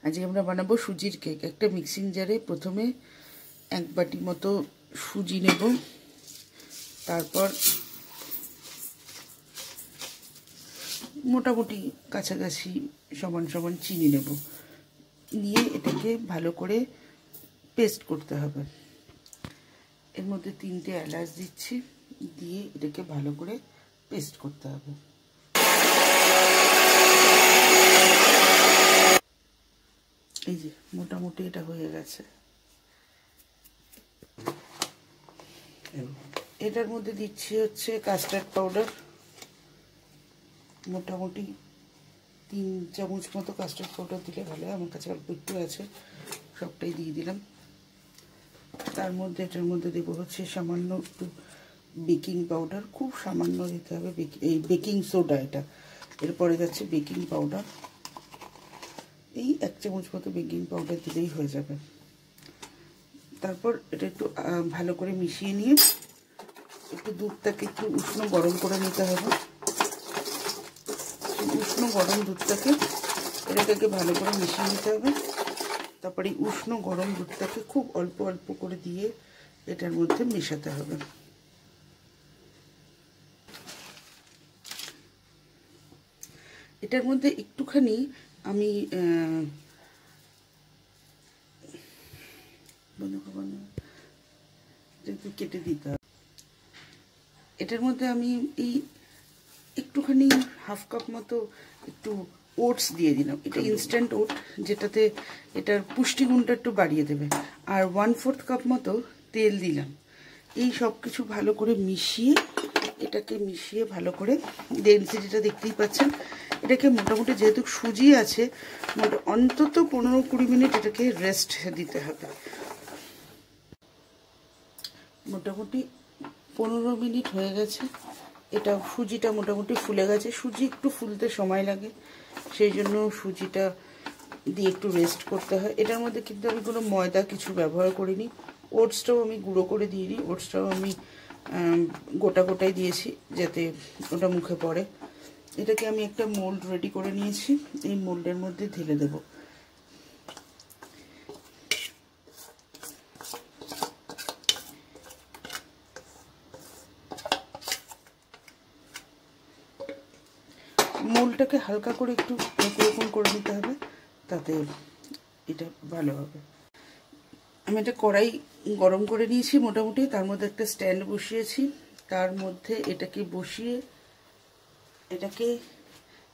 আজকে আমরা বানাবো সুজির কেক। একটা মিক্সিং জারে প্রথমে 1 বাটি মতো সুজি নেব, তারপর মোটামুটি কাছাকাছি সমান সমান চিনি নেব, নিয়ে এটাকে ভালো করে পেস্ট করতে হবে। এর মধ্যে 3টে এলাচ দিচ্ছি, দিয়ে এটাকে ভালো করে পেস্ট করতে হবে। এই যে মোটামুটি এটা হয়ে গেছে। এটার মধ্যে দিচ্ছি হচ্ছে কাস্টার্ড পাউডার, মোটামুটি 3 চামচ মতো কাস্টার্ড পাউডার দিলে ভালো হয়। আমার কাছে অল্প একটু আছে, সবটাই দিয়ে দিলাম। তার মধ্যে এটার মধ্যে দেবো হচ্ছে সামান্য একটু বেকিং পাউডার, খুব সামান্য দিতে হবে, এই বেকিং সোডা এটা। এরপরে যাচ্ছে বেকিং পাউডার, এই 1 চামচ মতো বেকিং পাউডার দিলেই হয়ে যাবে। তারপর এটা একটু ভালো করে মিশিয়ে নিয়ে একটু দুধটাকে একটু উষ্ণ গরম করে নিতে হবে। উষ্ণ গরম দুধটাকে এটাকে ভালো করে মিশিয়ে নিতে হবে। তারপরে উষ্ণ গরম দুধটাকে খুব অল্প অল্প করে দিয়ে এটার মধ্যে মেশাতে হবে। এটার মধ্যে একটুখানি আমি কেটে দিতে হবে। এটার মধ্যে আমি এই একটুখানি হাফ কাপ মতো একটু ওটস দিয়ে দিলাম। এটা ইনস্ট্যান্ট ওট, যেটাতে এটার পুষ্টিগুণটা একটু বাড়িয়ে দেবে। আর 1/4 কাপ মতো তেল দিলাম। এই সব কিছু ভালো করে মিশিয়ে এটাকে ভালো করে ডেনসিটিটা দেখতেই পাচ্ছেন। এটাকে মোটামুটি যেহেতু সুজি আছে, অন্তত 15-20 মিনিট এটাকে রেস্ট দিতে হবে। মোটামুটি 15 মিনিট হয়ে গেছে। এটা সুজিটা মোটামুটি ফুলে গেছে। সুজি একটু ফুলতে সময় লাগে, সেই জন্য সুজিটা দিয়ে একটু রেস্ট করতে হয়। এটার মধ্যে কিন্তু আমি কোনো ময়দা কিছু ব্যবহার করিনি। ওটসটাও আমি গুঁড়ো করে দিইনি, ওটসটাও আমি গোটা গোটাই দিয়েছি যাতে ওটা মুখে পড়ে। এটাকে আমি একটা মোল্ড রেডি করে নিয়েছি, এই মোল্ডের মধ্যে ঢেলে দেব। মোল্ডটাকে হালকা করে একটু এরকম করে নিতে হবে, তাতে এটা ভালো হবে। আমি একটা কড়াই গরম করে নিয়েছি মোটামুটি, তার মধ্যে একটা স্ট্যান্ড বসিয়েছি। তার মধ্যে এটাকে বসিয়ে এটাকে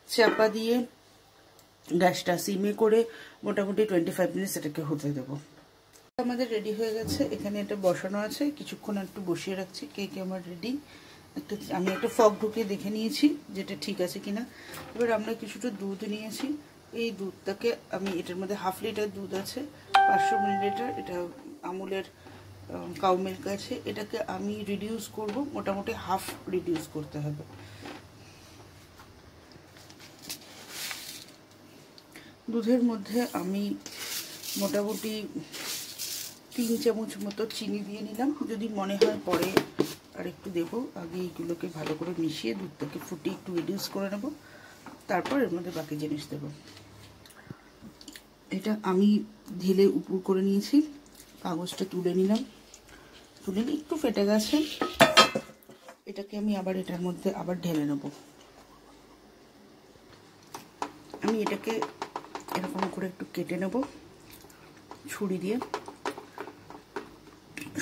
চাপা দিয়ে গ্যাসটা সিমে করে মোটামুটি 25 মিনিটস এটাকে হতে দেবো। আমাদের রেডি হয়ে গেছে। এখানে এটা বসানো আছে, কিছুক্ষণ একটু বসিয়ে রাখছি। কেক আমার রেডি। আমি একটা ফক ঢুকিয়ে দেখে নিয়েছি যেটা ঠিক আছে কিনা। এবার আমরা কিছুটা দুধ নিয়েছি, এই দুধটাকে আমি এটার মধ্যে 1/2 লিটার দুধ আছে, 500 মিলিলিটার, এটা আমুলের কাউ মিল্ক আছে। এটাকে আমি রিডিউস করব, মোটামুটি হাফ রিডিউস করতে হবে। দুধের মধ্যে আমি মোটামুটি 3 চামচ মতো চিনি দিয়ে নিলাম। যদি মনে হয় পরে আর একটু দেবো, আগে এইগুলোকে ভালো করে মিশিয়ে দুধটাকে ফুটিয়ে একটু রিডিউস করে নেব, তারপর এর মধ্যে বাকি জিনিস দেবো। এটা আমি ঢেলে উপর করে নিয়েছি, কাগজটা তুলে নিলাম, তুলে নিয়ে একটু ফেটে গেছে। এটাকে আমি আবার এটার মধ্যে আবার ঢেলে নেব। আমি এটাকে এরকম করে একটু কেটে নেব ছুরি দিয়ে।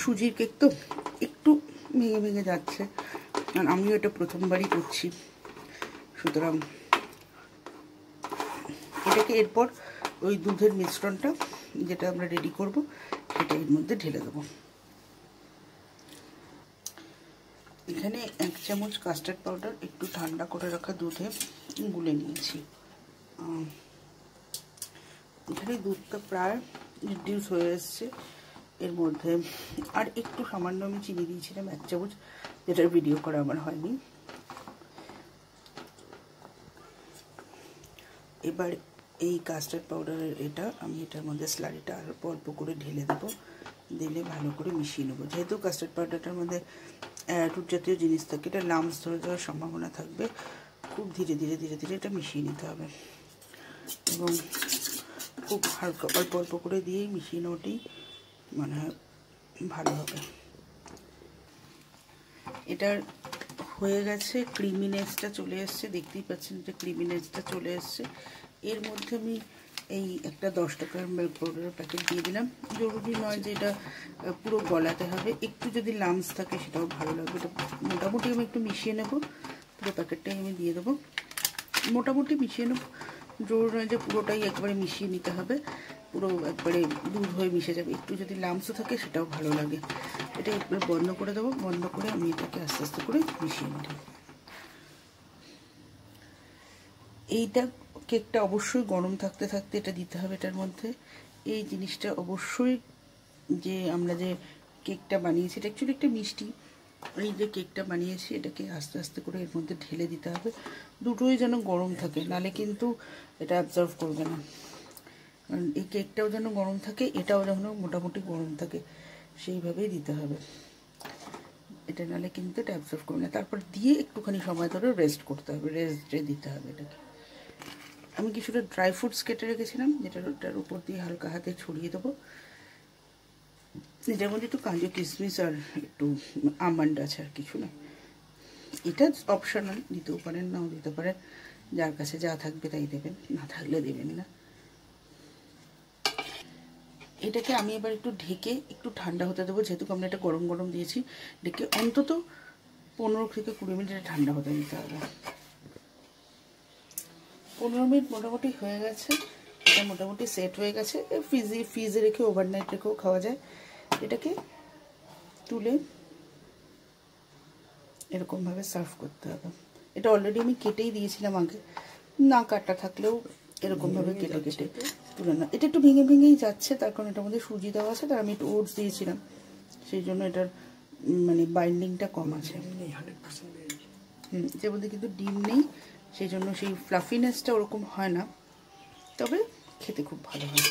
সুজির কেক তো একটু ভেঙে ভেঙে যাচ্ছে, কারণ আমিও এটা প্রথমবারই করছি, সুতরাং এটাকে এরপর ওই দুধের মিশ্রণটা যেটা আমরা রেডি করব সেটা এর মধ্যে ঢেলে দেবো। এখানে 1 চামচ কাস্টার্ড পাউডার একটু ঠান্ডা করে রাখা দুধে গুলে নিয়েছি। এখানে দুধটা প্রায় রিডিউস হয়ে এসছে। এর মধ্যে আর একটু সামান্য আমি চিনি দিয়েছিলাম 1 চামচ, যেটার ভিডিও করা আমার হয়নি। এবার এই কাস্টার্ড পাউডারের এটা আমি এটার মধ্যে স্লারিটা অল্প অল্প করে ঢেলে দেবো, দিলে ভালো করে মিশিয়ে নেবো। যেহেতু কাস্টার্ড পাউডারটার মধ্যে টুট জাতীয় জিনিস থাকে, এটা লাম্পস ধরে যাওয়ার সম্ভাবনা থাকবে। খুব ধীরে ধীরে ধীরে ধীরে এটা মিশিয়ে নিতে হবে এবং খুব হালকা অল্প অল্প করে দিয়েই মিশিয়ে নেওয়াটাই মনে হয় ভালো হবে। এটার হয়ে গেছে, ক্রিমিনেসটা চলে এসছে, দেখতেই পাচ্ছেন যে ক্রিমিনেসটা চলে এসছে। এর মধ্যে আমি এই একটা 10 টাকার মিল্ক পাউডারের প্যাকেট দিয়ে দিলাম। জরুরি নয় যে এটা পুরো গলাতে হবে, একটু যদি লামস থাকে সেটাও ভালো লাগবে। এটা মোটামুটি আমি একটু মিশিয়ে নেব, পুরো প্যাকেটটাই আমি দিয়ে দেবো। মোটামুটি মিশিয়ে নেব, জরুরি নয় যে পুরোটাই একবারে মিশিয়ে নিতে হবে, পুরো একবারে দুধ হয়ে মিশে যাবে। একটু যদি লামসও থাকে সেটাও ভালো লাগে। এটা একবারে বন্ধ করে দেবো, বন্ধ করে আমি এটাকে আস্তে আস্তে করে মিশিয়ে নেব। এইটা কেকটা অবশ্যই গরম থাকতে থাকতে এটা দিতে হবে এটার মধ্যে। এই জিনিসটা অবশ্যই, যে আমরা যে কেকটা বানিয়েছি এটা অ্যাকচুয়ালি একটা মিষ্টি, এই যে কেকটা বানিয়েছি এটাকে আস্তে আস্তে করে এর মধ্যে ঢেলে দিতে হবে। দুটোই যেন গরম থাকে, নালে কিন্তু এটা অ্যাবজর্ভ করবে না। কারণ এই কেকটাও যেন গরম থাকে, এটাও যেন মোটামুটি গরম থাকে, সেইভাবেই দিতে হবে এটা, নালে কিন্তু এটা অ্যাবজর্ভ করবে না। তারপর দিয়ে একটুখানি সময় ধরে রেস্ট করতে হবে, রেস্টে দিতে হবে এটাকে। আমি কিছুটা ড্রাই ফ্রুটস কেটে রেখেছিলাম, যেটার উপর দিয়ে হালকা হাতে ছড়িয়ে দেবো। এটার মধ্যে একটু কাজু কিশমিশ আর একটু আমন্ড আছে, আর কিছু না। এটা অপশনাল, দিতেও পারেন নাও দিতে পারেন, যার কাছে যা থাকবে তাই দেবেন, না থাকলে দেবেন না। এটাকে আমি এবার একটু ঢেকে একটু ঠান্ডা হতে দেবো, যেহেতু আমরা এটা গরম গরম দিয়েছি। ঢেকে অন্তত 15 থেকে 20 মিনিট এটা ঠান্ডা হতে দিতে হবে। 15 মিনিট মোটামুটি হয়ে গেছে, এটা মোটামুটি সেট হয়ে গেছে। ফ্রিজে রেখে ওভারনাইট রেখেও খাওয়া যায়। এটাকে তুলে এরকমভাবে সার্ভ করতে হবে। এটা অলরেডি আমি কেটেই দিয়েছিলাম আগে, না কাটা থাকলেও এরকমভাবে কেটে কেটে তুলে না। এটা একটু ভেঙে ভেঙেই যাচ্ছে, তার কারণ এটার মধ্যে সুজি দেওয়া আছে, তার আমি একটু ওটস দিয়েছিলাম, সেই জন্য এটার মানে বাইন্ডিংটা কম আছে। এর মধ্যে কিন্তু ডিম নেই, সেই জন্য সেই ফ্লাফিনেসটা ওরকম হয় না, তবে খেতে খুব ভালো হয়।